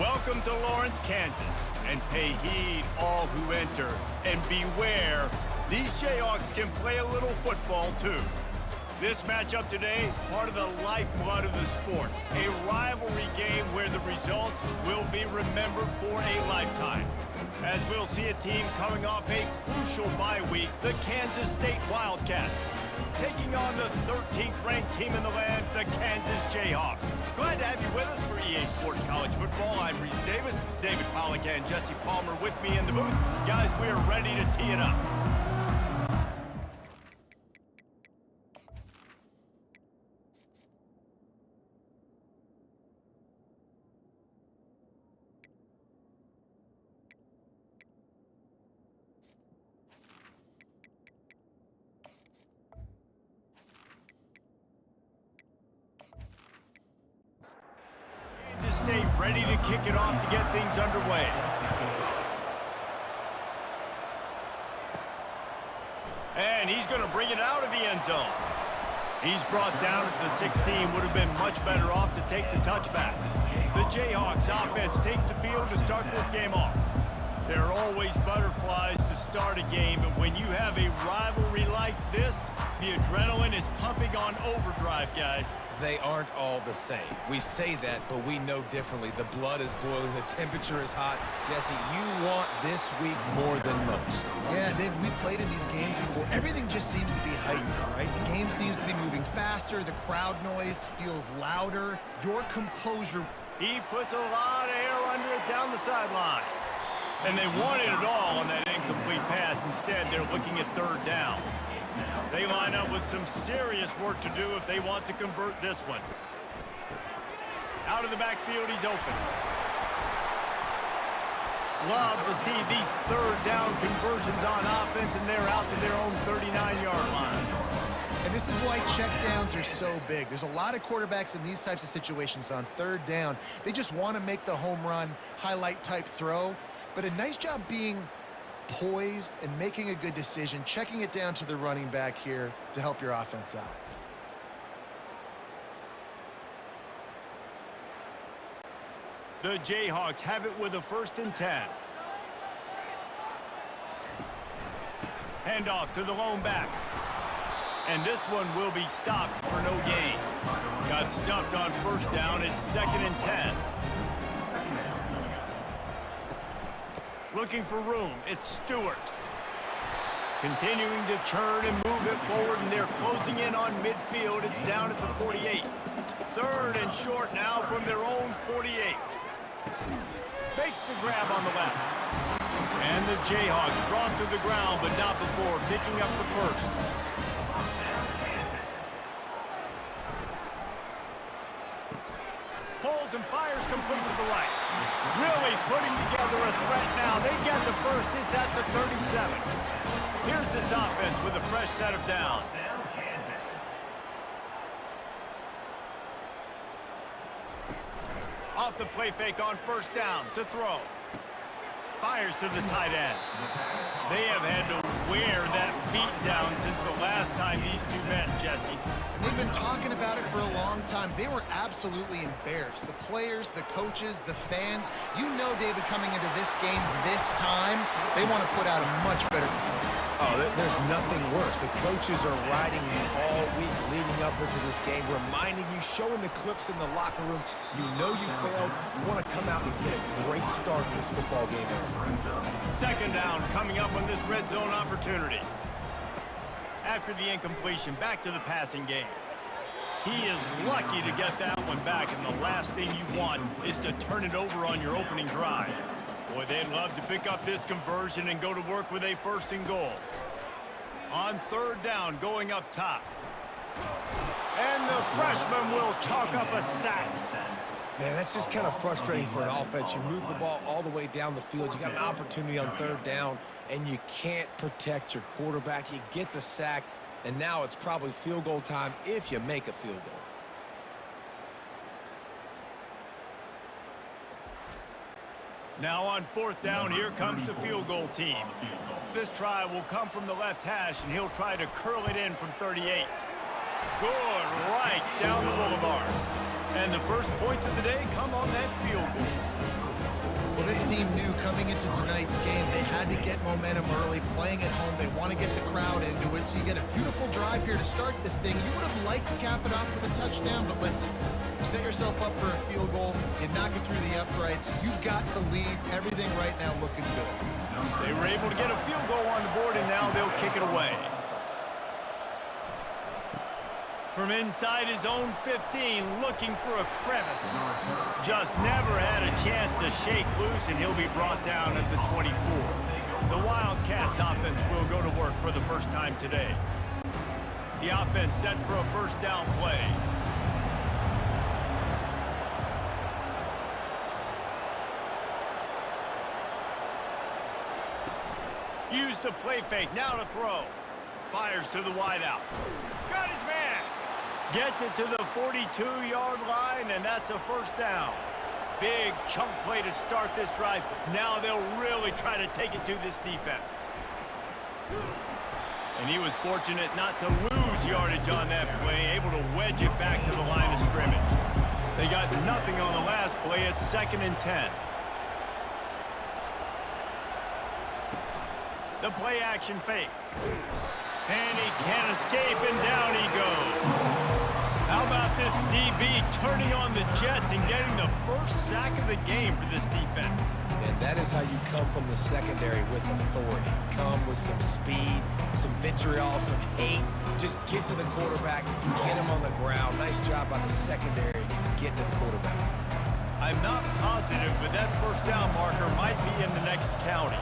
Welcome to Lawrence, Kansas, and pay heed all who enter, and beware, these Jayhawks can play a little football too. This matchup today, part of the lifeblood of the sport, a rivalry game where the results will be remembered for a lifetime. As we'll see a team coming off a crucial bye week, the Kansas State Wildcats, taking on the 13th ranked team in the land, the Kansas Jayhawks. Glad to have you with us for EA Sports College Football. I'm Reese Davis, David Pollack and Jesse Palmer with me in the booth. Guys, we are ready to tee it up. State ready to kick it off to get things underway. And he's going to bring it out of the end zone. He's brought down at the 16, would have been much better off to take the touchback. The Jayhawks offense takes the field to start this game off. There are always butterflies to start a game, but when you have a rivalry like this, the adrenaline is pumping on overdrive, guys. They aren't all the same. We say that, but we know differently. The blood is boiling, the temperature is hot. Jesse, you want this week more than most. Yeah, Dave, we played in these games before. Everything just seems to be heightened, right? The game seems to be moving faster. The crowd noise feels louder. Your composure. He puts a lot of air under it down the sideline. And they wanted it all on that incomplete pass. Instead, they're looking at third down. They line up with some serious work to do if they want to convert this one. Out of the backfield, he's open. Love to see these third down conversions on offense, and they're out to their own 39-yard line. And this is why checkdowns are so big. There's a lot of quarterbacks in these types of situations on third down. They just want to make the home run, highlight-type throw. But a nice job being poised and making a good decision, checking it down to the running back here to help your offense out. The Jayhawks have it with a 1st and 10. Handoff to the lone back. And this one will be stopped for no gain. Got stuffed on 1st down. It's 2nd and 10. Looking for room, it's Stewart. Continuing to churn and move it forward, and they're closing in on midfield. It's down at the 48. 3rd and short now from their own 48. Makes the grab on the left. And the Jayhawks brought to the ground, but not before picking up the 1st. Holds and fires complete to the right. Really putting together a threat now. They get the 1st. It's at the 37. Here's this offense with a fresh set of downs. Off the play fake on 1st down to throw. Fires to the tight end. They have had to wear that beat down since the last time these two met, Jesse. And they've been talking about it for a long time. They were absolutely embarrassed. The players, the coaches, the fans. You know, David, coming into this game this time, they want to put out a much better performance. Oh, there's nothing worse. The coaches are riding you all week leading up into this game, reminding you, showing the clips in the locker room. You know you failed. You want to come out and get a great start in this football game. 2nd down coming up on this red zone opportunity. After the incompletion, back to the passing game. He is lucky to get that one back, and the last thing you want is to turn it over on your opening drive. Boy, they'd love to pick up this conversion and go to work with a 1st and goal. On 3rd down, going up top. And the freshman will chalk up a sack. Man, that's just kind of frustrating for an offense. You move the ball all the way down the field. You got an opportunity on 3rd down, and you can't protect your quarterback. You get the sack, and now it's probably field goal time if you make a field goal. Now on 4th down, here comes the field goal team. This try will come from the left hash, and he'll try to curl it in from 38. Good, right down the boulevard. And the first points of the day come on that field goal. This team knew coming into tonight's game they had to get momentum early, playing at home. They want to get the crowd into it, so you get a beautiful drive here to start this thing. You would have liked to cap it off with a touchdown, but listen, you set yourself up for a field goal, you knock it through the uprights, you got the lead, everything right now looking good. They were able to get a field goal on the board, and now they'll kick it away. From inside his own 15, looking for a crevice. Just never had a chance to shake loose, and he'll be brought down at the 24. The Wildcats offense will go to work for the first time today. The offense set for a first down play. Use the play fake, now to throw. Fires to the wideout. Got his man. Gets it to the 42-yard line, and that's a first down. Big chunk play to start this drive. Now they'll really try to take it to this defense. And he was fortunate not to lose yardage on that play, able to wedge it back to the line of scrimmage. They got nothing on the last play. It's 2nd and 10. The play action fake. And he can't escape, and down he goes. How about this DB turning on the Jets and getting the first sack of the game for this defense? And that is how you come from the secondary with authority. Come with some speed, some vitriol, some hate. Just get to the quarterback, get him on the ground. Nice job by the secondary getting to the quarterback. I'm not positive, but that first down marker might be in the next county.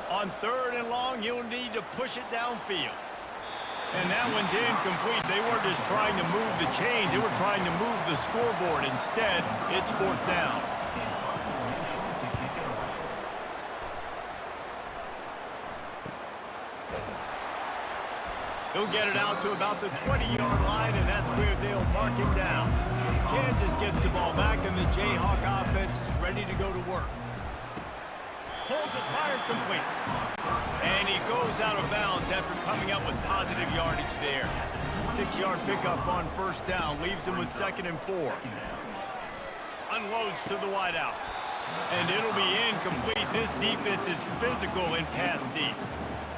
On 3rd and long, you'll need to push it downfield. And that one's incomplete. They weren't just trying to move the chains. They were trying to move the scoreboard. Instead, it's 4th down. He'll get it out to about the 20-yard line, and that's where they'll mark him down. Kansas gets the ball back, and the Jayhawk offense is ready to go to work. Pulls it, fired complete. And he goes out of bounds after coming up with positive yardage there. 6-yard pickup on first down, leaves him with 2nd and 4. Unloads to the wideout. And it'll be incomplete. This defense is physical and pass deep.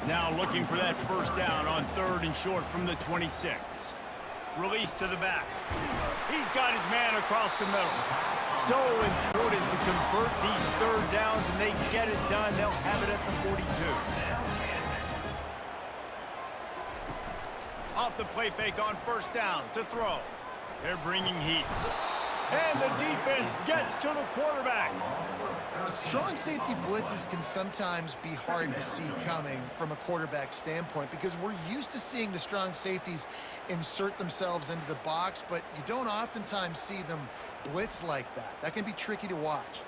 Now looking for that first down on 3rd and short from the 26. Release to the back. He's got his man across the middle. So important to convert these 3rd downs, and they get it done. They'll have it at the 42. Off the play fake on first down to throw. They're bringing heat. And the defense gets to the quarterback. Strong safety blitzes can sometimes be hard to see coming from a quarterback standpoint because we're used to seeing the strong safeties insert themselves into the box, but you don't oftentimes see them blitz like that. That can be tricky to watch.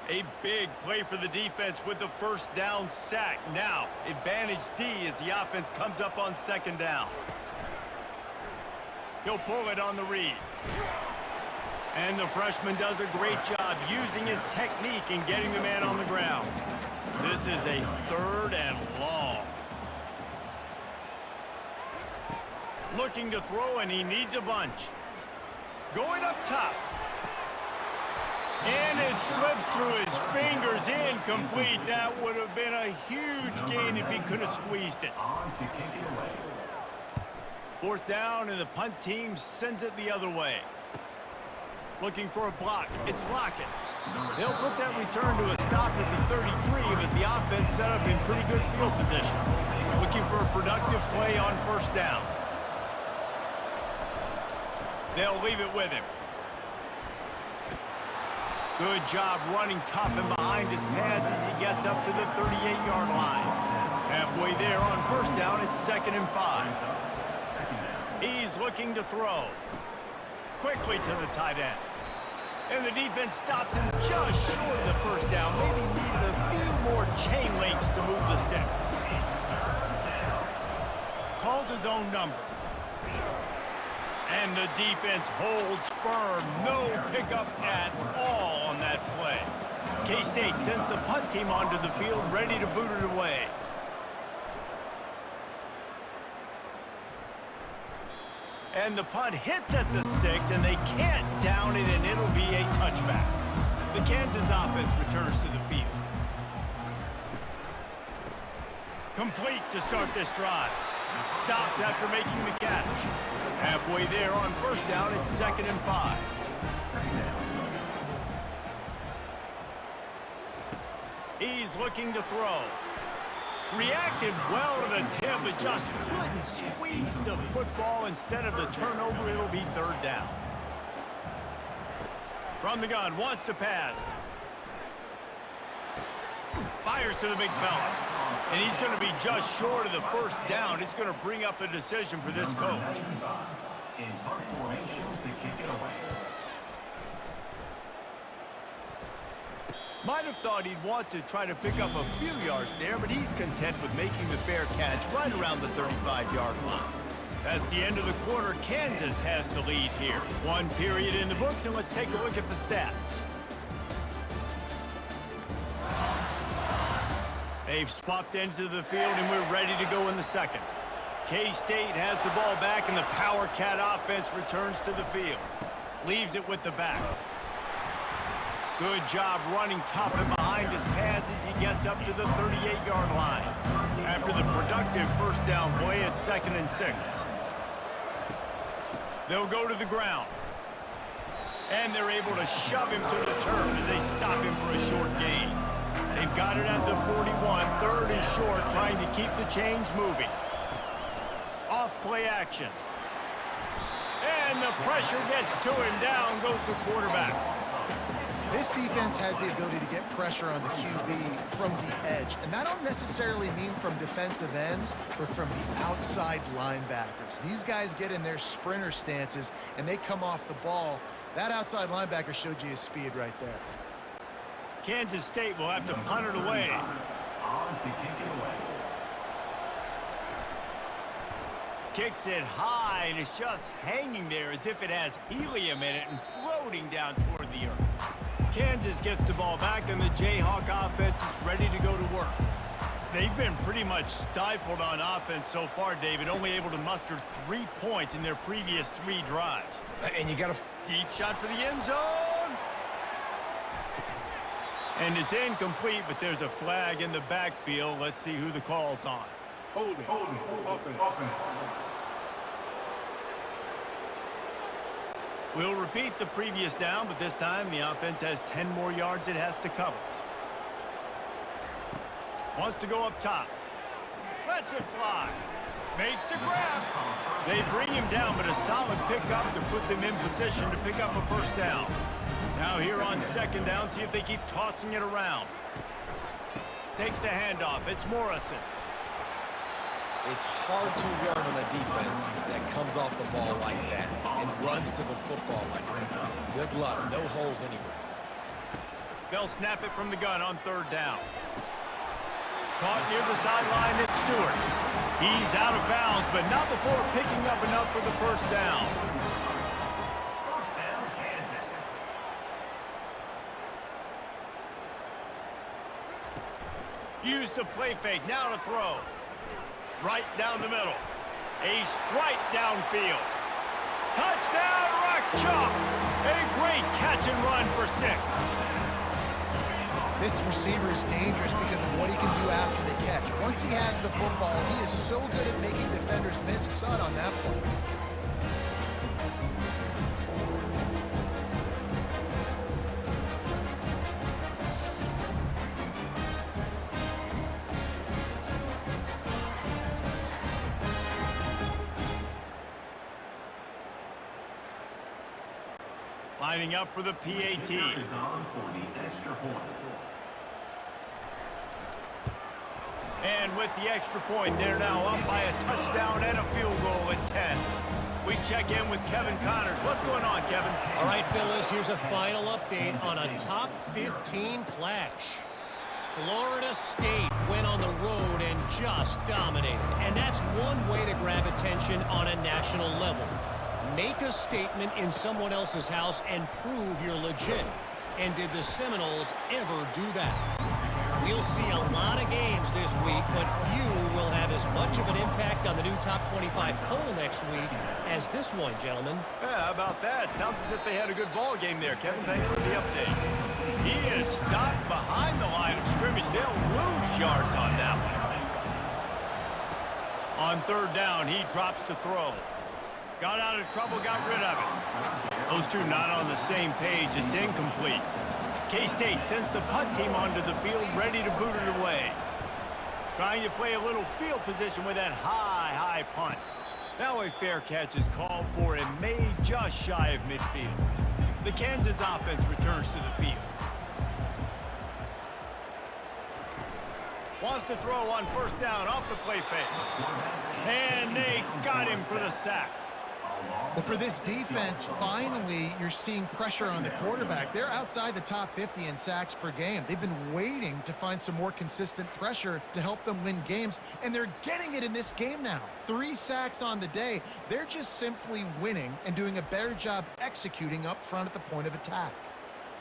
A big play for the defense with the first down sack. Now, advantage D as the offense comes up on 2nd down. He'll pull it on the read. And the freshman does a great job using his technique and getting the man on the ground. This is a 3rd and long. Looking to throw, and he needs a bunch. Going up top. And it slips through his fingers, incomplete. That would have been a huge gain if he could have squeezed it. 4th down, and the punt team sends it the other way. Looking for a block. It's Lockett. They'll put that return to a stop at the 33, but the offense set up in pretty good field position. Looking for a productive play on first down. They'll leave it with him. Good job running tough and behind his pads as he gets up to the 38-yard line. Halfway there on first down, it's 2nd and 5. He's looking to throw. Quickly to the tight end. And the defense stops him just short of the first down. Maybe needed a few more chain links to move the sticks. Calls his own number. And the defense holds firm. No pickup at all on that play. K-State sends the punt team onto the field, ready to boot it away. And the punt hits at the 6, and they can't down it, and it'll be a touchback. The Kansas offense returns to the field. Complete to start this drive. Stopped after making the catch. Halfway there on first down, it's 2nd and 5. He's looking to throw. Reacted well to the tip, but just couldn't squeeze the football. Instead of the turnover, it'll be 3rd down. From the gun, wants to pass. Fires to the big fella. And he's going to be just short of the 1st down. It's going to bring up a decision for this coach. In punt formation to kick it away. Might have thought he'd want to try to pick up a few yards there, but he's content with making the fair catch right around the 35-yard line. That's the end of the quarter. Kansas has the lead here. 1 period in the books, and let's take a look at the stats. They've swapped into the field, and we're ready to go in the 2nd. K-State has the ball back, and the Power Cat offense returns to the field. Leaves it with the back. Good job running tough and behind his pads as he gets up to the 38-yard line. After the productive 1st down play, it's 2nd and 6. They'll go to the ground. And they're able to shove him to the turf as they stop him for a short gain. They've got it at the 41, 3rd and short, trying to keep the chains moving. Off play action. And the pressure gets to him. Down goes the quarterback. This defense has the ability to get pressure on the QB from the edge. And that don't necessarily mean from defensive ends, but from the outside linebackers. These guys get in their sprinter stances, and they come off the ball. That outside linebacker showed you his speed right there. Kansas State will have to punt it away. On to kick it away. Kicks it high, and it's just hanging there as if it has helium in it and floating down toward the earth. Kansas gets the ball back, and the Jayhawk offense is ready to go to work. They've been pretty much stifled on offense so far, David, only able to muster 3 points in their previous 3 drives. And you got a Deep shot for the end zone. And it's incomplete, but there's a flag in the backfield. Let's see who the call's on. Holding. Offense. We'll repeat the previous down, but this time the offense has 10 more yards it has to cover. Wants to go up top. Lets it fly. Makes the grab. They bring him down, but a solid pickup to put them in position to pick up a 1st down. Now here on 2nd down, see if they keep tossing it around. Takes the handoff. It's Morrison. It's hard to run on a defense that comes off the ball like that and runs to the football like that. Good luck. No holes anywhere. They'll snap it from the gun on 3rd down. Caught near the sideline, it's Stewart. He's out of bounds, but not before picking up enough for the 1st down. First down, Kansas. Use the play fake, now to throw. Right down the middle. A strike downfield. Touchdown, Rock Chalk. A great catch and run for 6. This receiver is dangerous because of what he can do after the catch. Once he has the football, he is so good at making defenders miss. You saw it on that play. Lining up for the PAT. Is on for the extra point. And with the extra point, they're now up by a touchdown and a field goal at 10. We check in with Kevin Connors. What's going on, Kevin? All right, Phyllis, here's a final update on a top 15 clash. Florida State went on the road and just dominated. And that's one way to grab attention on a national level. Make a statement in someone else's house and prove you're legit. And did the Seminoles ever do that? We'll see a lot of games this week, but few will have have as much of an impact on the new top 25 poll next week as this one, gentlemen. Yeah, how about that? Sounds as if they had a good ball game there. Kevin, thanks for the update. He is stopped behind the line of scrimmage. They'll lose yards on that one. On third down, he drops to throw. Got out of trouble, got rid of it. Those two not on the same page. It's incomplete. K-State sends the punt team onto the field, ready to boot it away. Trying to play a little field position with that high punt. Now a fair catch is called for and made just shy of midfield. The Kansas offense returns to the field. Wants to throw on first down off the play fake. And they got him for the sack. Well, for this defense, finally, you're seeing pressure on the quarterback. They're outside the top 50 in sacks per game. They've been waiting to find some more consistent pressure to help them win games, and they're getting it in this game now. 3 sacks on the day. They're just simply winning and doing a better job executing up front at the point of attack.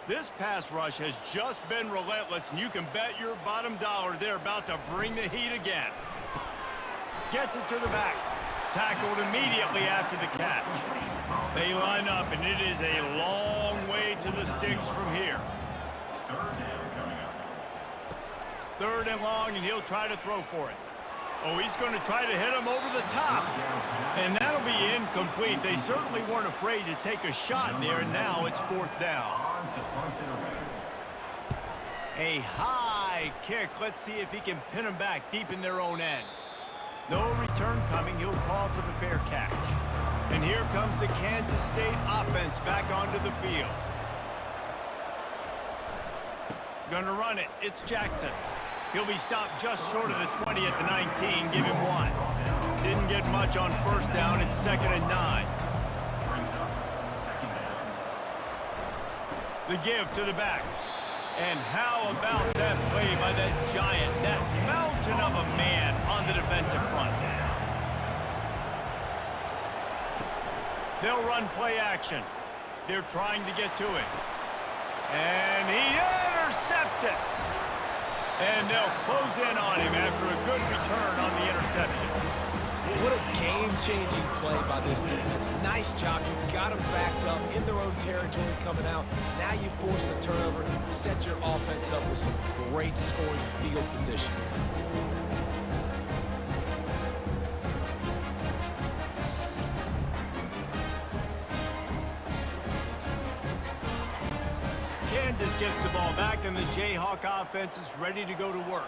This pass rush has just been relentless, and you can bet your bottom dollar they're about to bring the heat again. Gets it to the back. Tackled immediately after the catch. They line up, and it is a long way to the sticks from here. Third and long, and he'll try to throw for it. Oh, he's going to try to hit him over the top. And that'll be incomplete. They certainly weren't afraid to take a shot there, and now it's fourth down. A high kick. Let's see if he can pin him back deep in their own end. No return coming. He'll call for the fair catch. And here comes the Kansas State offense back onto the field. Gonna run it. It's Jackson. He'll be stopped just short of the 20 at the 19. Give him 1. Didn't get much on first down. It's 2nd and 9. The give to the back. And how about that play by that giant, that mountain of a man on the defensive front? They'll run play action. They're trying to get to it. And he intercepts it. And they'll close in on him after a good return on the interception. What a game-changing play by this defense. Nice job. You got them backed up in their own territory coming out. Now you force the turnover, set your offense up with some great scoring field position. Kansas gets the ball back, and the Jayhawk offense is ready to go to work.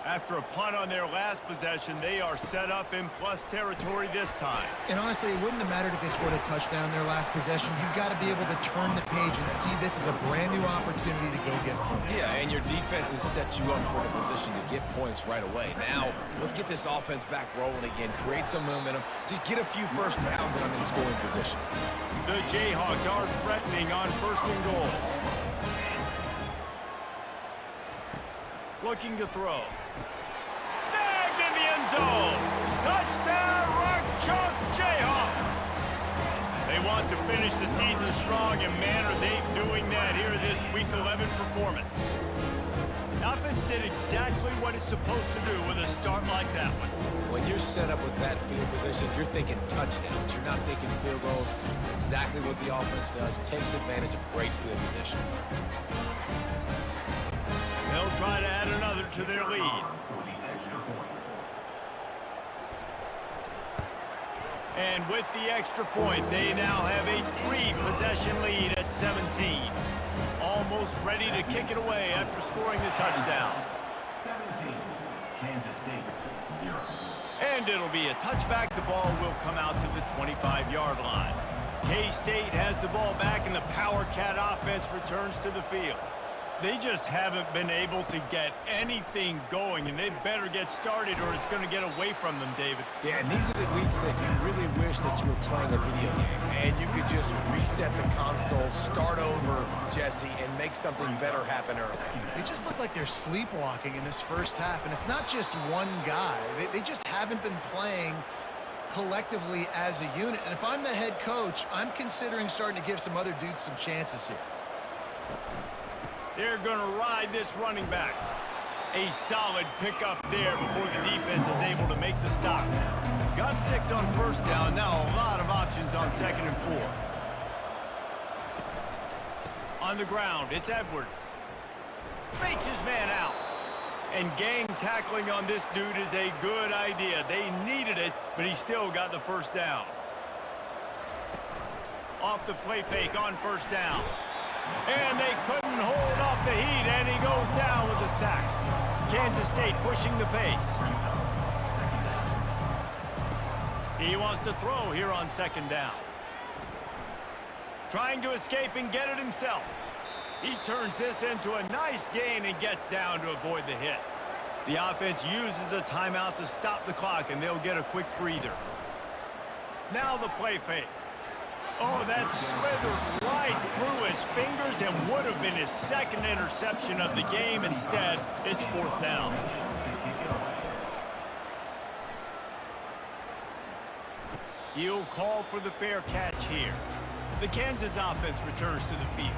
After a punt on their last possession, they are set up in plus territory this time. And honestly, it wouldn't have mattered if they scored a touchdown their last possession. You've got to be able to turn the page and see this as a brand new opportunity to go get points. Yeah, and your defense has set you up for the position to get points right away. Now, let's get this offense back rolling again, create some momentum, just get a few first downs, and I'm in scoring position. The Jayhawks are threatening on 1st and goal. Looking to throw. Snagged in the end zone. Touchdown, Rock Chalk Jayhawk. They want to finish the season strong, and man, are they doing that here in this Week 11 performance. The offense did exactly what it's supposed to do with a start like that one. When you're set up with that field position, you're thinking touchdowns. You're not thinking field goals. It's exactly what the offense does. Takes advantage of great field position. They'll try to add another to their lead. And with the extra point, they now have a 3-possession lead at 17. Almost ready to kick it away after scoring the touchdown. 17, Kansas State, 0. And it'll be a touchback. The ball will come out to the 25-yard line. K-State has the ball back, and the Power Cat offense returns to the field. They just haven't been able to get anything going, and they better get started or it's going to get away from them, David. Yeah, and these are the weeks that you really wish that you were playing a video game and you could just reset the console, start over, Jesse, and make something better happen early. They just look like they're sleepwalking in this first half, and it's not just one guy. They just haven't been playing collectively as a unit. And if I'm the head coach, I'm considering starting to give some other dudes some chances here. They're going to ride this running back. A solid pickup there before the defense is able to make the stop. Got 6 on first down. Now a lot of options on 2nd and 4. On the ground, it's Edwards. Fakes his man out. And gang tackling on this dude is a good idea. They needed it, but he still got the first down. Off the play fake on first down. And they couldn't hold off the heat, and he goes down with a sack. Kansas State pushing the pace. He wants to throw here on 2nd down. Trying to escape and get it himself. He turns this into a nice gain and gets down to avoid the hit. The offense uses a timeout to stop the clock, and they'll get a quick breather. Now the play fake. Oh, that slithered right through his fingers and would have been his 2nd interception of the game. Instead, it's 4th down. He'll call for the fair catch here. The Kansas offense returns to the field.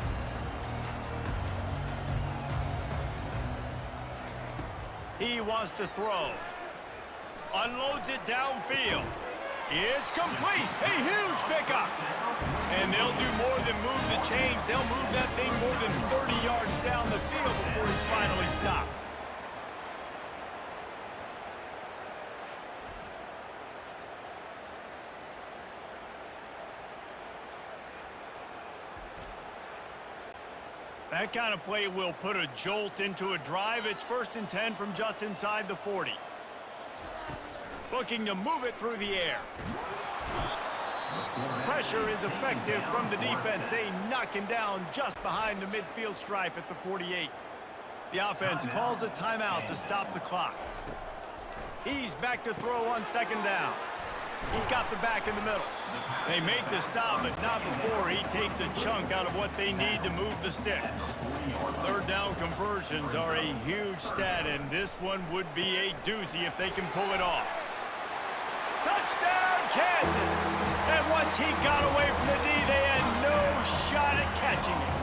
He wants to throw. Unloads it downfield. It's complete. A huge pickup. And they'll do more than move the chains. They'll move that thing more than 30 yards down the field before it's finally stopped. That kind of play will put a jolt into a drive. It's 1st and 10 from just inside the 40. Looking to move it through the air. Pressure is effective from the defense. They knock him down just behind the midfield stripe at the 48. The offense calls a timeout to stop the clock. He's back to throw on 2nd down. He's got the back in the middle. They make the stop, but not before he takes a chunk out of what they need to move the sticks. 3rd down conversions are a huge stat, and this one would be a doozy if they can pull it off. Touchdown, Kansas! And once he got away from the D, they had no shot at catching him.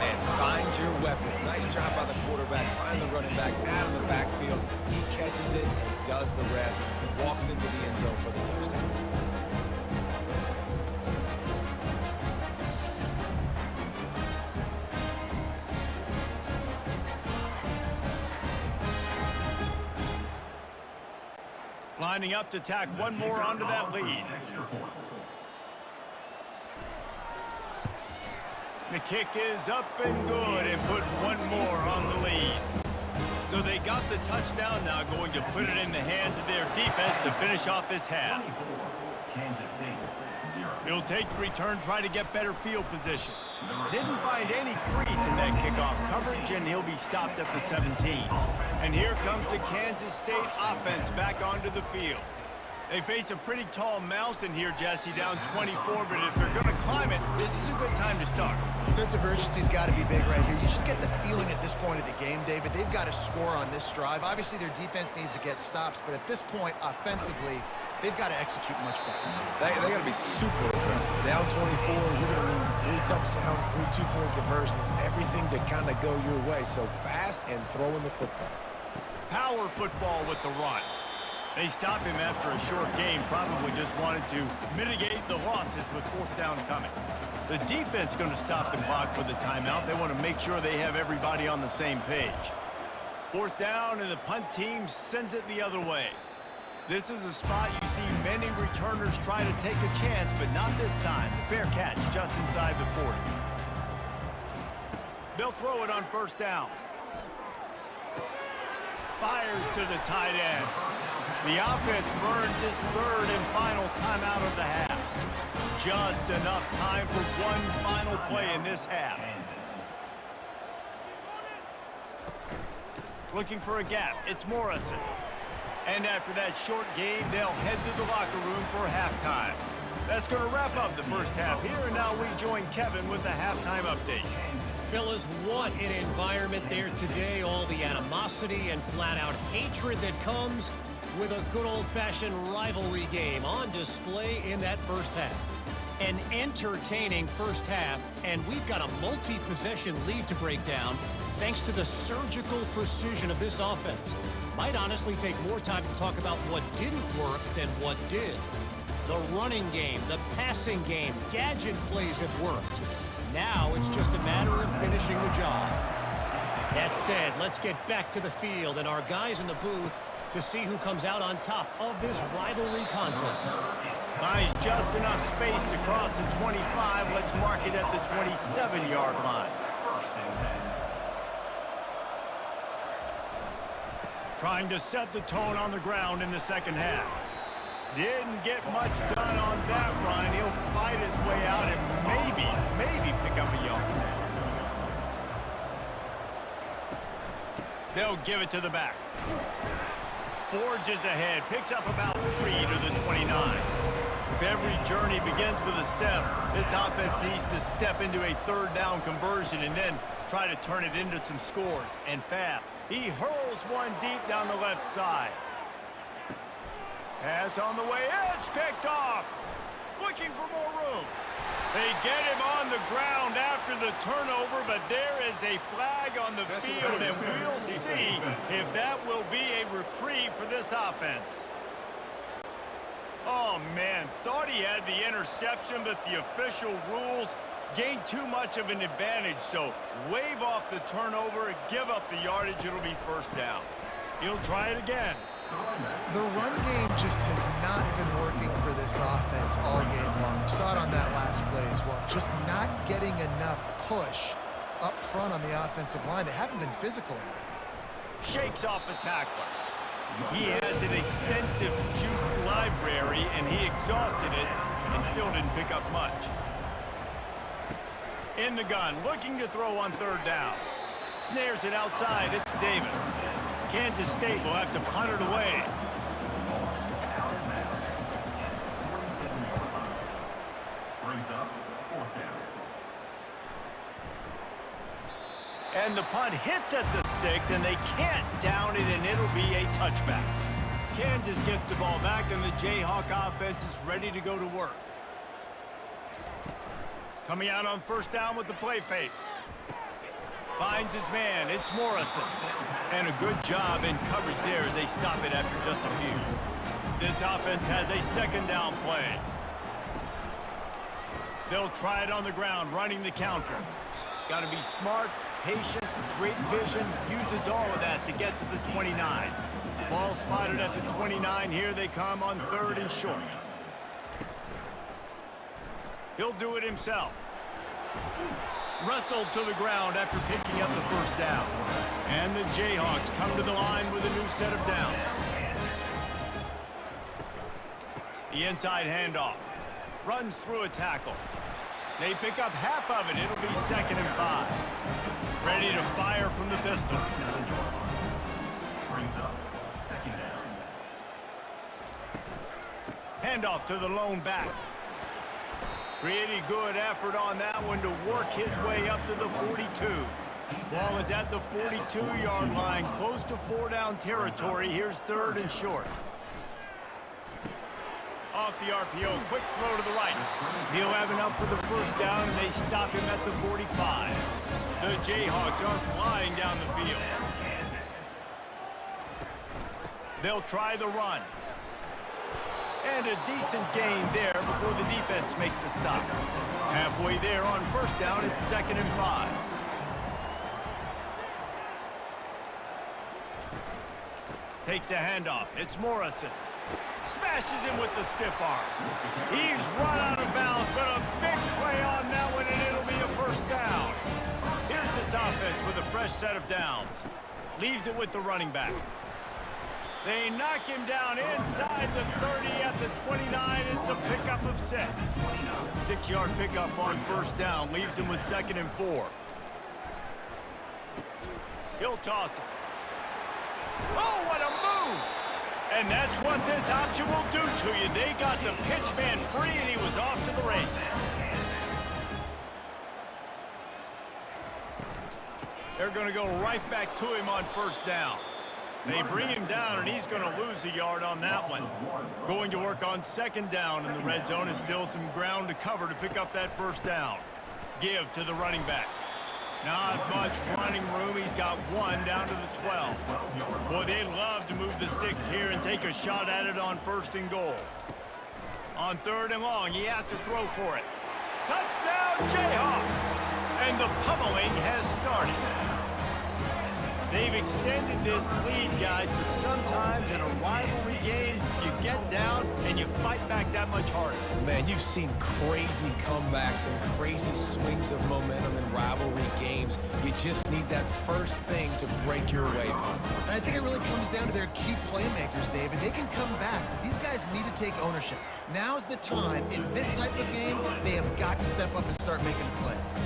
And find your weapons. Nice job by the quarterback. Find the running back out of the backfield. He catches it and does the rest. Walks into the end zone for the touchdown. Lining up to tack one more onto that lead. The kick is up and good and put one more on the lead. So they got the touchdown, now going to put it in the hands of their defense to finish off this half. Kansas State, 0. He'll take the return, try to get better field position. Didn't find any crease in that kickoff coverage, and he'll be stopped at the 17. And here comes the Kansas State offense back onto the field. They face a pretty tall mountain here, Jesse, down 24, but if they're going to climb it, this is a good time to start. Sense of urgency's got to be big right here. You just get the feeling at this point of the game, David, they've got to score on this drive. Obviously, their defense needs to get stops, but at this point, offensively, they've got to execute much better. They got to be super aggressive. Down 24, you're going to need 3 touchdowns, 3 two-point conversions, everything to kind of go your way. So fast and throwing the football. Power football with the run. They stop him after a short game, probably just wanted to mitigate the losses with 4th down coming. The defense going to stop the clock with a timeout. They want to make sure they have everybody on the same page. 4th down, and the punt team sends it the other way. This is a spot you see many returners try to take a chance, but not this time. The fair catch just inside the 40. They'll throw it on 1st down. Fires to the tight end. The offense burns its 3rd and final timeout of the half. Just enough time for one final play in this half. Looking for a gap, it's Morrison. And after that short game, they'll head to the locker room for halftime. That's going to wrap up the first half here, and now we join Kevin with the halftime update. Fellas, what an environment there today. All the animosity and flat-out hatred that comes with a good old-fashioned rivalry game on display in that first half. An entertaining first half, and we've got a multi-possession lead to break down. thanks to the surgical precision of this offense. Might honestly take more time to talk about what didn't work than what did. The running game, the passing game, gadget plays have worked. Now it's just a matter of finishing the job. That said, let's get back to the field and our guys in the booth to see who comes out on top of this rivalry contest. Finds just enough space to cross the 25. Let's mark it at the 27-yard line. Trying to set the tone on the ground in the second half. Didn't get much done on that run. He'll fight his way out and maybe pick up a yard. They'll give it to the back. Forges ahead, picks up about 3 to the 29. If every journey begins with a step, this offense needs to step into a third down conversion and then try to turn it into some scores. And fast. He hurls one deep down the left side. Pass on the way. It's picked off. Looking for more room. They get him on the ground after the turnover, but there is a flag on the field, and we'll see if that will be a reprieve for this offense. Oh, man, thought he had the interception, but the official rules gained too much of an advantage, so wave off the turnover, give up the yardage, it'll be first down. He'll try it again. The run game just has not been working for this offense all game long. We saw it on that last play as well. Just not getting enough push up front on the offensive line. They haven't been physical enough. Shakes off the tackler. He has an extensive juke library, and he exhausted it and still didn't pick up much. In the gun, looking to throw on third down. Snares it outside. It's Davis. Kansas State will have to punt it away. Brings up fourth down. And the punt hits at the 6, and they can't down it, and it'll be a touchback. Kansas gets the ball back, and the Jayhawk offense is ready to go to work. Coming out on first down with the play fake. Finds his man. It's Morrison. And a good job in coverage there as they stop it after just a few. This offense has a second down play. They'll try it on the ground, running the counter. Got to be smart, patient, great vision. Uses all of that to get to the 29. Ball spotted at the 29. Here they come on third and short. He'll do it himself. Wrestled to the ground after picking up the first down. And the Jayhawks come to the line with a new set of downs. The inside handoff. Runs through a tackle. They pick up half of it. It'll be 2nd and 5. Ready to fire from the pistol. Brings up second down. Handoff to the lone back. Pretty good effort on that one to work his way up to the 42. Ball is at the 42-yard line, close to 4-down territory. Here's third and short. Off the RPO, quick throw to the right. He'll have enough for the first down, and they stop him at the 45. The Jayhawks are flying down the field. They'll try the run. And a decent gain there before the defense makes the stop. Halfway there on first down, it's 2nd and 5. Takes a handoff. It's Morrison. Smashes him with the stiff arm. He's run out of bounds, but a big play on that one, and it'll be a first down. Here's this offense with a fresh set of downs. Leaves it with the running back. They knock him down inside the 30 at the 29. It's a pickup of 6. 6-yard pickup on first down. Leaves him with 2nd and 4. He'll toss it. Oh, what a move! And that's what this option will do to you. They got the pitch man free, and he was off to the races. They're going to go right back to him on first down. They bring him down, and he's going to lose a yard on that one. Going to work on 2nd down in the red zone, and still some ground to cover to pick up that first down. Give to the running back. Not much running room. He's got one down to the 12. Boy, they'd love to move the sticks here and take a shot at it on 1st and goal. On 3rd and long, he has to throw for it. Touchdown, Jayhawks! And the pummeling has started. They've extended this lead, guys, but sometimes in a rivalry game, you get down and you fight back that much harder. Man, you've seen crazy comebacks and crazy swings of momentum in rivalry games. You just need that first thing to break your way, Pump. And I think it really comes down to their key playmakers, David. They can come back, but these guys need to take ownership. Now's the time. In this type of game, they have got to step up and start making plays.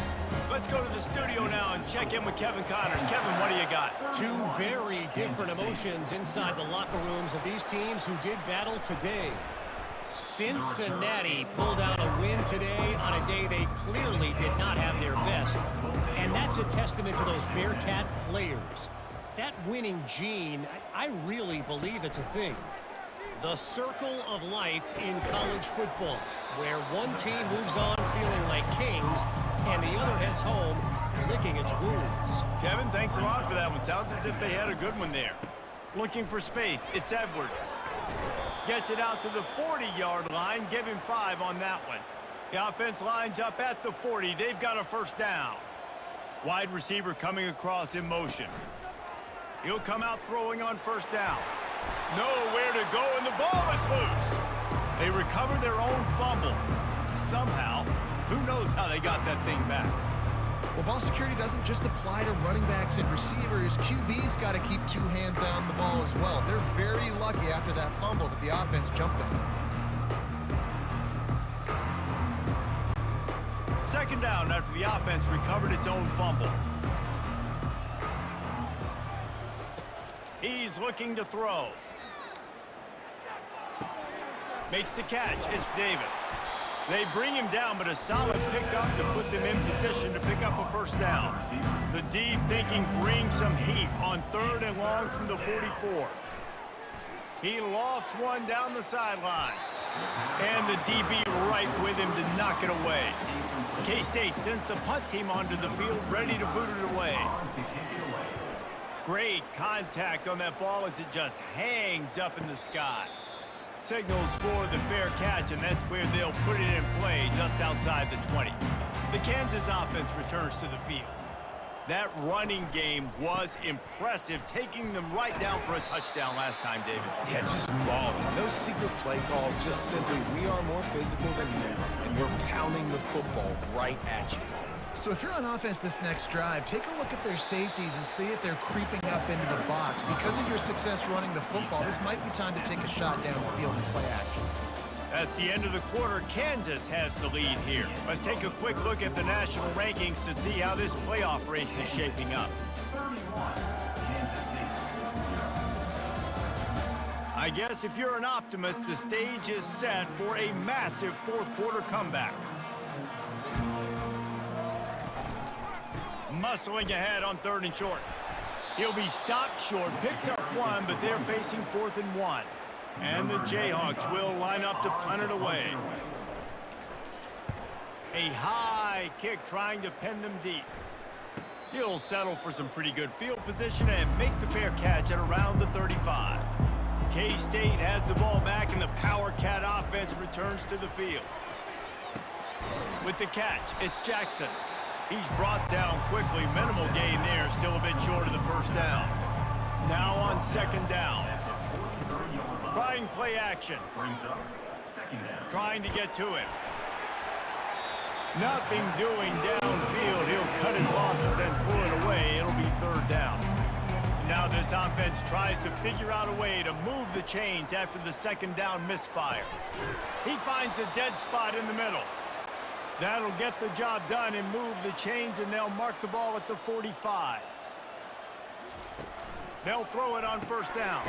Let's go to the studio now and check in with Kevin Connors. Kevin, what do you got? Two very different emotions inside the locker rooms of these teams who did battle today. Cincinnati pulled out a win today on a day they clearly did not have their best. And that's a testament to those Bearcat players. That winning gene, I really believe it's a thing. The circle of life in college football, where one team moves on feeling like kings and the other heads home licking its wounds. Kevin, thanks a lot for that one. Sounds as if they had a good one there. Looking for space. It's Edwards. Gets it out to the 40-yard line. Give him 5 on that one. The offense lines up at the 40. They've got a 1st down. Wide receiver coming across in motion. He'll come out throwing on 1st down. Nowhere to go, and the ball is loose. They recover their own fumble. Somehow, who knows how they got that thing back. Well, ball security doesn't just apply to running backs and receivers. QB's got to keep 2 hands on the ball as well. They're very lucky after that fumble that the offense jumped on. 2nd down after the offense recovered its own fumble. He's looking to throw. Makes the catch. It's Davis. They bring him down, but a solid pickup to put them in position to pick up a 1st down. The D thinking bring some heat on 3rd and long from the 44. He lofts one down the sideline. And the DB right with him to knock it away. K-State sends the punt team onto the field, ready to boot it away. Great contact on that ball as it just hangs up in the sky. Signals for the fair catch, and that's where they'll put it in play just outside the 20. The Kansas offense returns to the field. That running game was impressive, taking them right down for a touchdown last time, David. Yeah, just mauling. No secret play calls, just simply we are more physical than you, and we're pounding the football right at you. So if you're on offense this next drive, take a look at their safeties and see if they're creeping up into the box. Because of your success running the football, this might be time to take a shot down the field and play action. That's the end of the quarter. Kansas has the lead here. Let's take a quick look at the national rankings to see how this playoff race is shaping up. I guess if you're an optimist, the stage is set for a massive 4th quarter comeback. Muscling ahead on 3rd and short. He'll be stopped short, picks up 1, but they're facing 4th and 1. And the Jayhawks will line up to punt it away. A high kick trying to pin them deep. He'll settle for some pretty good field position and make the fair catch at around the 35. K-State has the ball back, and the Power Cat offense returns to the field. With the catch, it's Jackson. He's brought down quickly. Minimal gain there, still a bit short of the 1st down. Now on 2nd down. Trying play action. Trying to get to him. Nothing doing downfield. He'll cut his losses and pull it away. It'll be 3rd down. Now this offense tries to figure out a way to move the chains after the 2nd down misfire. He finds a dead spot in the middle. That'll get the job done and move the chains, and they'll mark the ball at the 45. They'll throw it on 1st down.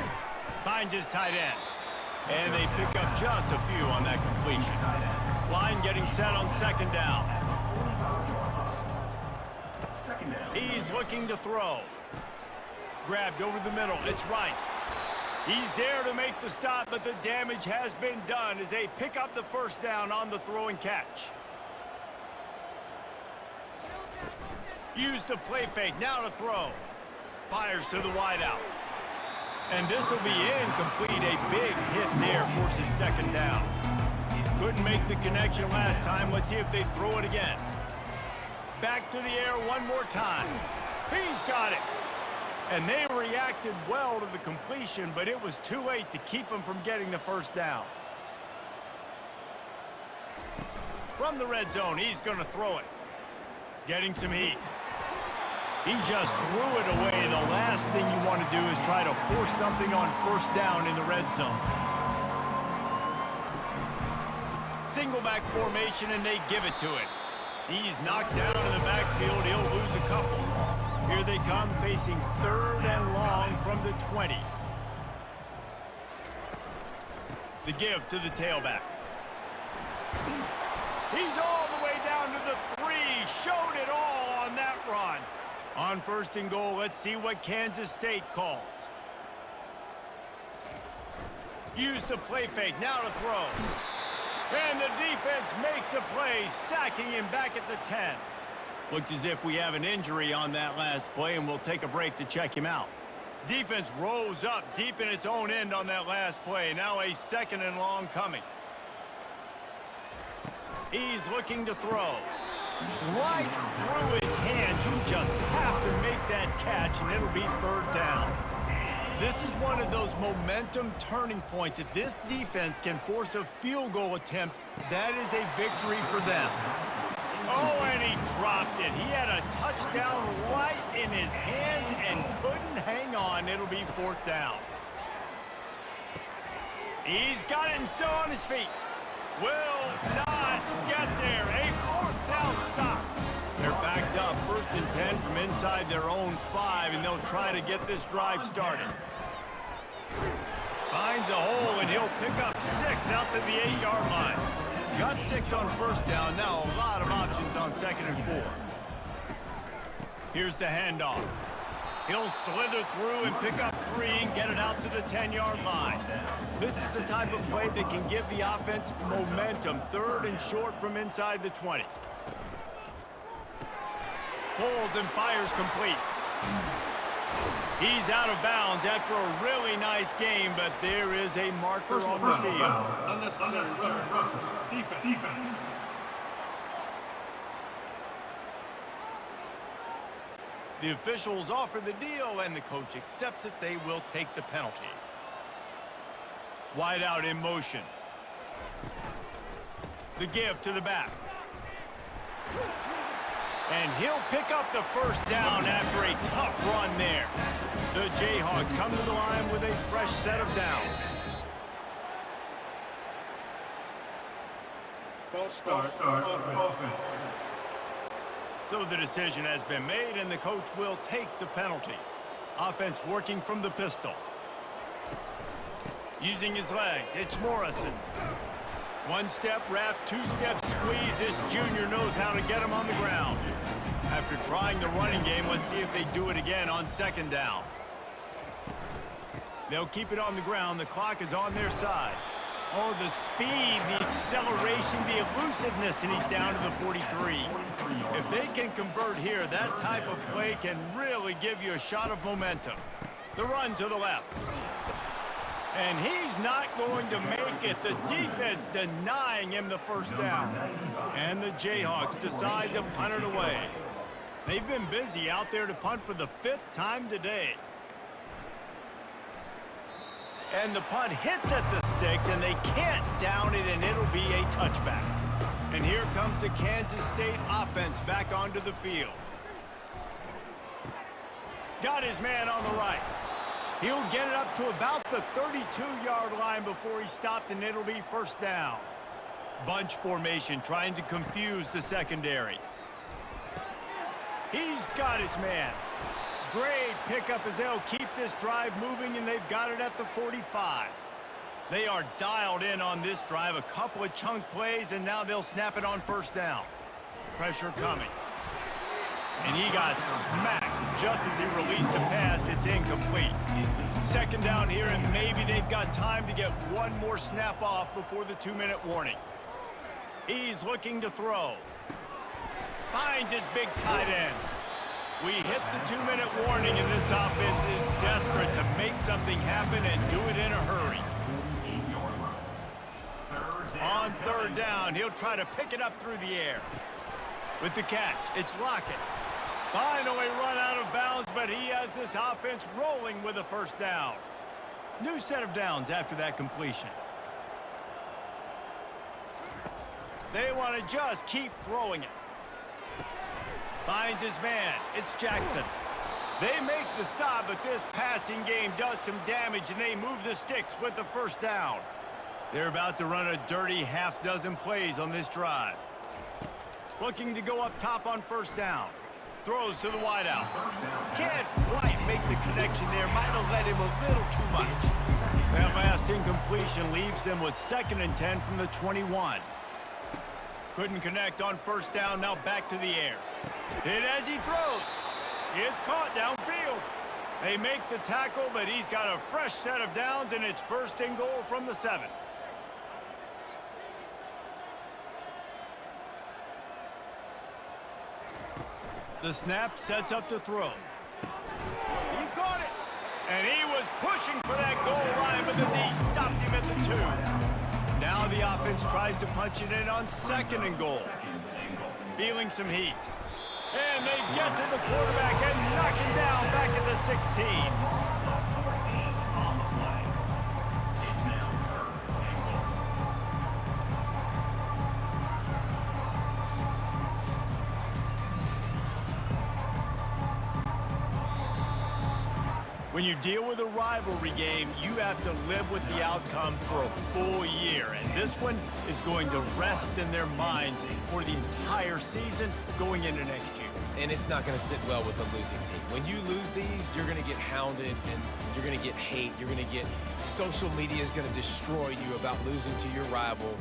Finds his tight end. And they pick up just a few on that completion. Line getting set on 2nd down. He's looking to throw. Grabbed over the middle. It's Rice. He's there to make the stop, but the damage has been done as they pick up the 1st down on the throw and catch. Use the play fake, now to throw. Fires to the wideout. And this will be incomplete. A big hit there, forces second down. Couldn't make the connection last time. Let's see if they throw it again. Back to the air one more time. He's got it. And they reacted well to the completion, but it was too late to keep him from getting the first down. From the red zone, he's going to throw it. Getting some heat. He just threw it away. The last thing you want to do is try to force something on first down in the red zone. Single back formation, and they give it to it. He's knocked down in the backfield. He'll lose a couple. Here they come, facing 3rd and long from the 20. The give to the tailback. He's all the way down to the 3. Showed it all on that run. On 1st and goal, let's see what Kansas State calls. Use the play fake, now to throw. And the defense makes a play, sacking him back at the 10. Looks as if we have an injury on that last play, and we'll take a break to check him out. Defense rose up deep in its own end on that last play. Now a 2nd and long coming. He's looking to throw. Right through his hands. You just have to make that catch, and it'll be 3rd down. This is one of those momentum turning points. If this defense can force a field goal attempt, that is a victory for them. Oh, and he dropped it. He had a touchdown right in his hands and couldn't hang on. It'll be 4th down. He's got it and still on his feet. Will not get there. A 4th down stop. They're backed up, 1st and 10 from inside their own 5, and they'll try to get this drive started. Finds a hole, and he'll pick up 6 out to the 8-yard line. Got 6 on 1st down. Now a lot of options on 2nd and 4. Here's the handoff. He'll slither through and pick up 3 and get it out to the 10-yard line. This is the type of play that can give the offense momentum. 3rd and short from inside the 20. Pulls and fires complete. He's out of bounds after a really nice game, but there is a marker on the field. Unnecessary defense. The officials offer the deal, and the coach accepts it. They will take the penalty. Wide out in motion. The give to the back. And he'll pick up the 1st down after a tough run there. The Jayhawks come to the line with a fresh set of downs. False start. Offense. So the decision has been made, and the coach will take the penalty. Offense working from the pistol. Using his legs, it's Morrison. 1-step wrap, 2-step squeeze. This junior knows how to get him on the ground. After trying the running game, let's see if they do it again on 2nd down. They'll keep it on the ground. The clock is on their side. Oh, the speed, the acceleration, the elusiveness, and he's down to the 43. If they can convert here, that type of play can really give you a shot of momentum. The run to the left. And he's not going to make it. The defense denying him the 1st down. And the Jayhawks decide to punt it away. They've been busy out there to punt for the 5th time today. And the punt hits at the 6, and they can't down it, and it'll be a touchback. And here comes the Kansas State offense back onto the field. Got his man on the right. He'll get it up to about the 32-yard line before he stopped, and it'll be 1st down. Bunch formation trying to confuse the secondary. He's got his man. Great pickup as they'll keep this drive moving, and they've got it at the 45. They are dialed in on this drive. A couple of chunk plays, and now they'll snap it on 1st down. Pressure coming. And he got smacked just as he released the pass. It's incomplete. 2nd down here, and maybe they've got time to get one more snap off before the 2-minute warning. He's looking to throw. finds his big tight end. We hit the 2-minute warning, and this offense is desperate to make something happen and do it in a hurry. On third down, he'll try to pick it up through the air. With the catch, it's Lockett. Finally run out of bounds, but he has this offense rolling with a first down. New set of downs after that completion. They want to just keep throwing it. Finds his man. It's Jackson. They make the stop, but this passing game does some damage, and they move the sticks with the first down. They're about to run a dirty half-dozen plays on this drive. Looking to go up top on first down. Throws to the wideout. Can't quite make the connection there. Might have led him a little too much. That last incompletion leaves them with 2nd and 10 from the 21. Couldn't connect on first down. Now back to the air. Hit as he throws. It's caught downfield. They make the tackle, but he's got a fresh set of downs, and it's 1st and goal from the 7. The snap sets up to throw. He caught it. And he was pushing for that goal line, but the D stopped him at the 2. Now the offense tries to punch it in on 2nd and goal. Feeling some heat. And they get to the quarterback and knock him down back at the 16. When you deal with a rivalry game, you have to live with the outcome for a full year. And this one is going to rest in their minds for the entire season going into next year. And it's not going to sit well with a losing team. When you lose these, you're going to get hounded, and you're going to get hate. You're going to get social media is going to destroy you about losing to your rival.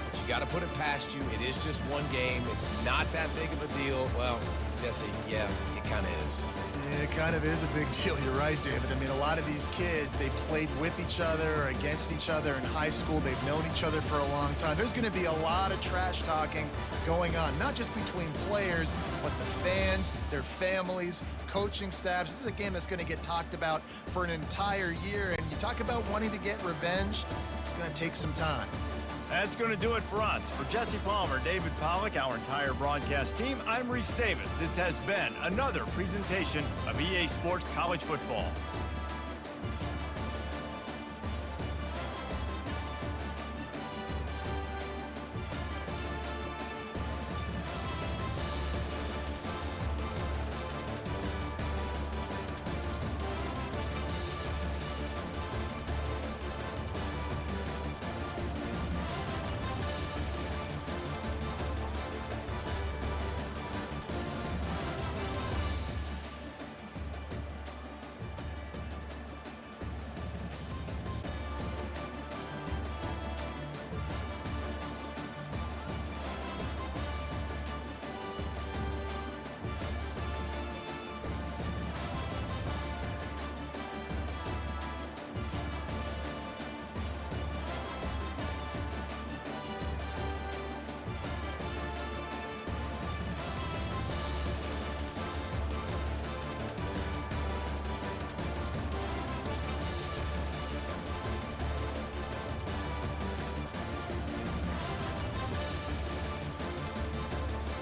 But you got to put it past you. It is just one game. It's not that big of a deal. Well, Jesse, yeah, it kind of is. Yeah, it kind of is a big deal. You're right, David. I mean, a lot of these kids, they played with each other or against each other in high school. They've known each other for a long time. There's going to be a lot of trash talking going on, not just between players, but the fans, their families, coaching staffs. This is a game that's going to get talked about for an entire year. And you talk about wanting to get revenge, it's going to take some time. That's going to do it for us. For Jesse Palmer, David Pollack, our entire broadcast team, I'm Reese Davis. This has been another presentation of EA Sports College Football.